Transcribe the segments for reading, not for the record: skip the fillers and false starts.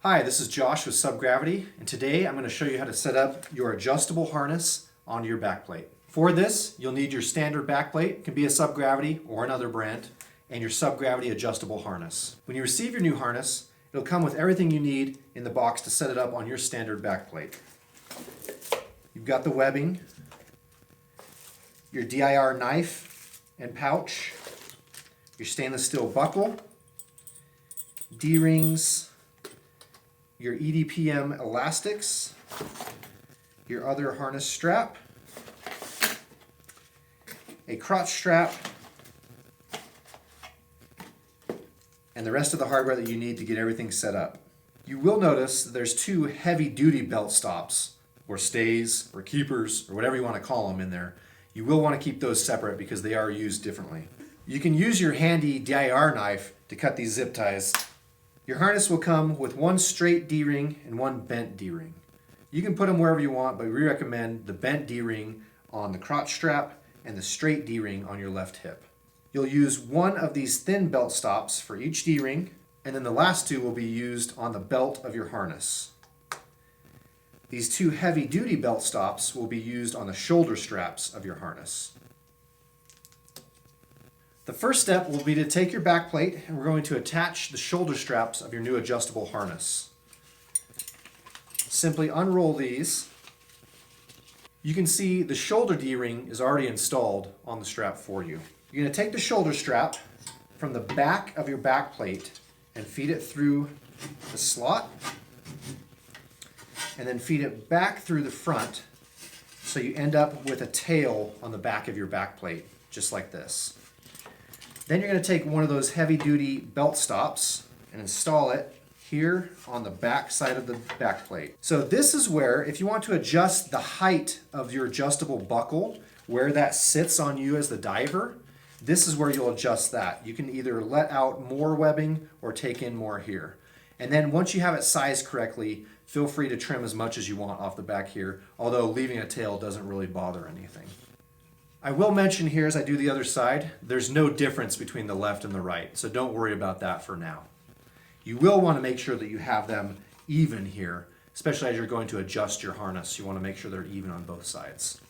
Hi, this is Josh with SubGravity, and today I'm going to show you how to set up your adjustable harness onto your backplate. For this, you'll need your standard backplate, it can be a SubGravity or another brand, and your SubGravity adjustable harness. When you receive your new harness, it'll come with everything you need in the box to set it up on your standard backplate. You've got the webbing, your DIR knife and pouch, your stainless steel buckle, D-rings, your EDPM elastics, your other harness strap, a crotch strap, and the rest of the hardware that you need to get everything set up. You will notice that there's two heavy-duty belt stops, or stays, or keepers, or whatever you want to call them in there. You will want to keep those separate because they are used differently. You can use your handy DIR knife to cut these zip ties. Your harness will come with one straight D-ring and one bent D-ring. You can put them wherever you want, but we recommend the bent D-ring on the crotch strap and the straight D-ring on your left hip. You'll use one of these thin belt stops for each D-ring, and then the last two will be used on the belt of your harness. These two heavy-duty belt stops will be used on the shoulder straps of your harness. The first step will be to take your back plate and we're going to attach the shoulder straps of your new adjustable harness. Simply unroll these. You can see the shoulder D-ring is already installed on the strap for you. You're going to take the shoulder strap from the back of your back plate and feed it through the slot and then feed it back through the front so you end up with a tail on the back of your back plate, just like this. Then you're going to take one of those heavy-duty belt stops and install it here on the back side of the back plate. So this is where, if you want to adjust the height of your adjustable buckle, where that sits on you as the diver, this is where you'll adjust that. You can either let out more webbing or take in more here. And then once you have it sized correctly, feel free to trim as much as you want off the back here, although leaving a tail doesn't really bother anything. I will mention here as I do the other side, there's no difference between the left and the right, so don't worry about that for now. You will want to make sure that you have them even here, especially as you're going to adjust your harness. You want to make sure they're even on both sides.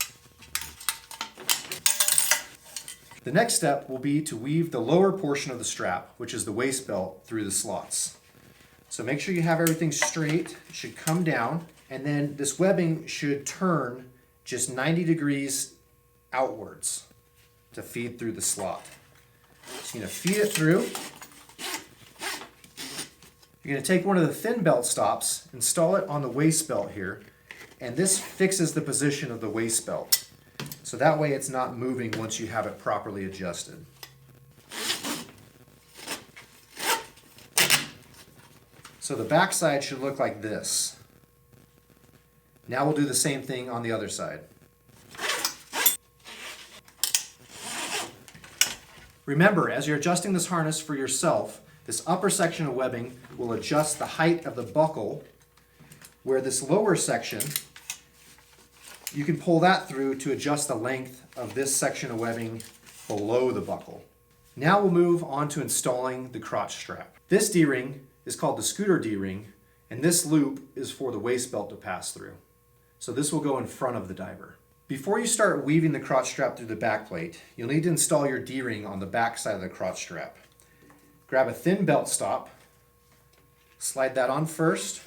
The next step will be to weave the lower portion of the strap, which is the waist belt, through the slots. So make sure you have everything straight. It should come down, and then this webbing should turn just 90 degrees outwards to feed through the slot. So you're going to feed it through. You're going to take one of the thin belt stops, install it on the waist belt here, and this fixes the position of the waist belt. So that way it's not moving once you have it properly adjusted. So the back side should look like this. Now we'll do the same thing on the other side. Remember, as you're adjusting this harness for yourself, this upper section of webbing will adjust the height of the buckle, where this lower section, you can pull that through to adjust the length of this section of webbing below the buckle. Now we'll move on to installing the crotch strap. This D-ring is called the scooter D-ring, and this loop is for the waist belt to pass through. So this will go in front of the diver. Before you start weaving the crotch strap through the back plate, you'll need to install your D-ring on the back side of the crotch strap. Grab a thin belt stop, slide that on first,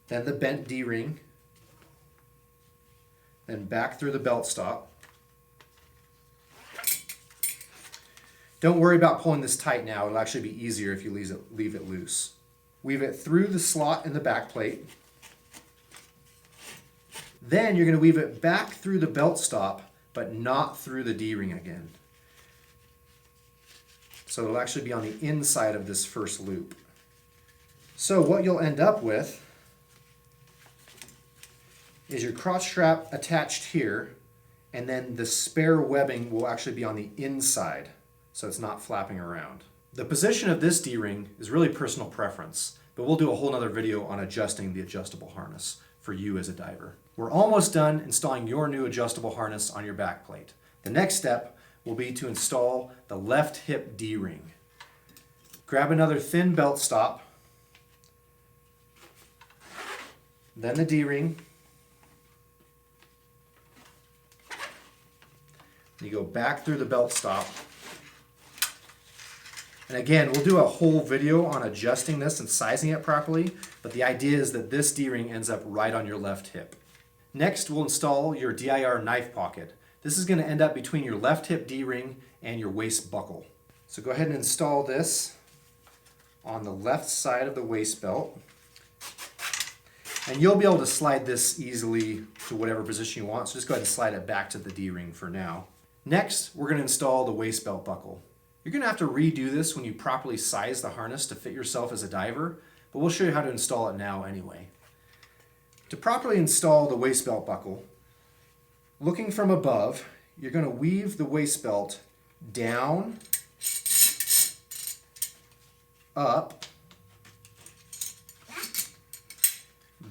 then the bent D-ring, then back through the belt stop. Don't worry about pulling this tight now, it'll actually be easier if you leave it loose. Weave it through the slot in the back plate. Then you're going to weave it back through the belt stop, but not through the D-ring again. So it'll actually be on the inside of this first loop. So what you'll end up with is your crotch strap attached here, and then the spare webbing will actually be on the inside, so it's not flapping around. The position of this D-ring is really personal preference, but we'll do a whole nother video on adjusting the adjustable harness for you as a diver. We're almost done installing your new adjustable harness on your back plate. The next step will be to install the left hip D-ring. Grab another thin belt stop, then the D-ring. You go back through the belt stop. And again, we'll do a whole video on adjusting this and sizing it properly, but the idea is that this D-ring ends up right on your left hip. Next, we'll install your DIR knife pocket. This is going to end up between your left hip D-ring and your waist buckle. So go ahead and install this on the left side of the waist belt. And you'll be able to slide this easily to whatever position you want, so just go ahead and slide it back to the D-ring for now. Next, we're going to install the waist belt buckle. You're going to have to redo this when you properly size the harness to fit yourself as a diver, but we'll show you how to install it now anyway. To properly install the waist belt buckle, looking from above, you're going to weave the waist belt down, up,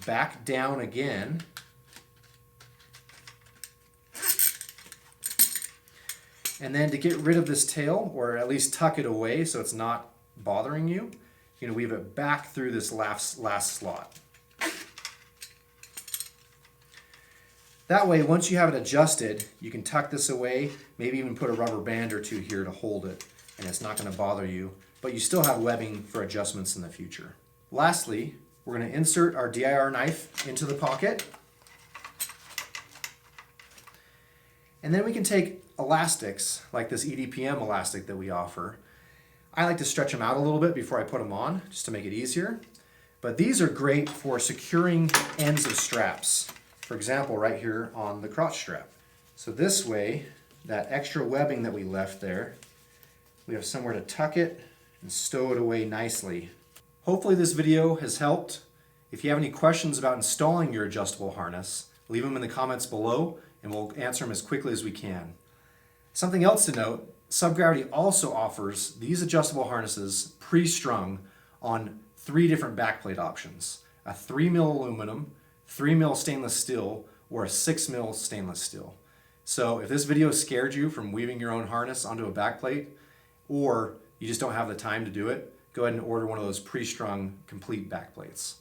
back down again, and then to get rid of this tail, or at least tuck it away so it's not bothering you, you're going to weave it back through this last slot. That way, once you have it adjusted, you can tuck this away, maybe even put a rubber band or two here to hold it, and it's not going to bother you, but you still have webbing for adjustments in the future. Lastly, we're going to insert our DIR knife into the pocket, and then we can take elastics, like this EDPM elastic that we offer. I like to stretch them out a little bit before I put them on, just to make it easier, but these are great for securing ends of straps. For example, right here on the crotch strap. So this way, that extra webbing that we left there, we have somewhere to tuck it and stow it away nicely. Hopefully this video has helped. If you have any questions about installing your adjustable harness, leave them in the comments below and we'll answer them as quickly as we can. Something else to note, SubGravity also offers these adjustable harnesses pre-strung on 3 different backplate options. A 3mm aluminum, 3mm stainless steel, or a 6mm stainless steel. So if this video scared you from weaving your own harness onto a backplate, or you just don't have the time to do it, go ahead and order one of those pre-strung complete backplates.